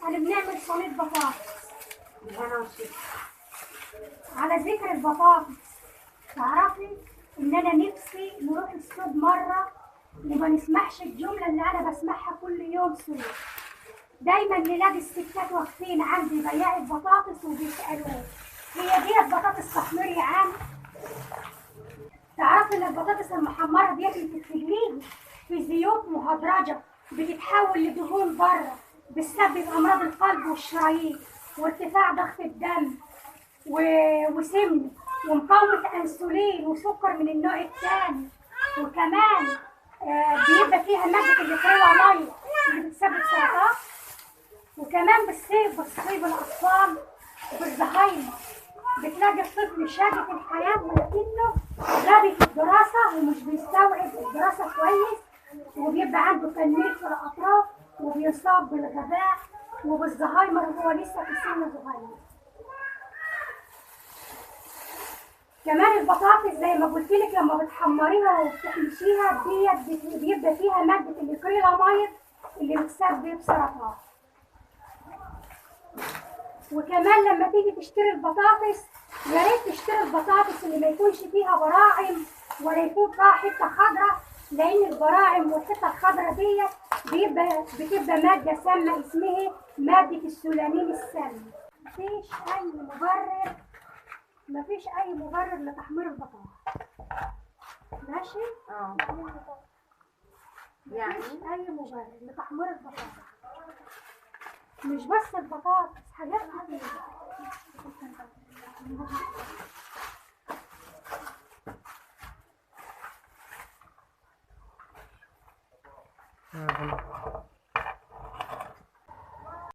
انا بنعمل صينيه بطاطس. على ذكر البطاطس، تعرفي ان انا نفسي نروح السوق مره وما نسمعش الجمله اللي انا بسمعها كل يوم سوق. دايما نلاقي الستات واقفين عند بياع البطاطس وبيسالوه هي دي بطاطس تحمير يا عم؟ تعرفي ان البطاطس المحمره ديت اللي بتتغلي في زيوت مهدرجه بتتحول لدهون بره، بتسبب امراض القلب والشرايين وارتفاع ضغط الدم وسمنه ومقاومه انسولين وسكر من النوع الثاني. وكمان بيبقى فيها ماده الكريلاميد اللي بتسبب سرطان. وكمان بتصيب الاطفال بالزهايمر. بتلاقي الطفل شاقي في الحياه ولكنه غبي في الدراسه ومش بيستوعب الدراسه كويس، وبيبقى عنده تنميل في الاطراف وبيصاب بالغباء وبالزهايمر وهو لسه في سن صغير. كمان البطاطس زي ما قلت لك لما بتحمريها وبتحمشيها ديت بيبقى فيها ماده الكريلاميد اللي بتسبب سرطان. وكمان لما تيجي تشتري البطاطس يا ريت تشتري البطاطس اللي ما يكونش فيها براعم ولا يكون فيها حته خضراء، لان البراعم والحته الخضراء ديت بتبقى ماده سامه اسمها ماده السولانين السامه. مفيش اي مبرر لتحمير البطاطس. ماشي؟ يعني مفيش اي مبرر لتحمير البطاطس. مش بس البطاطس، حاجات كتير.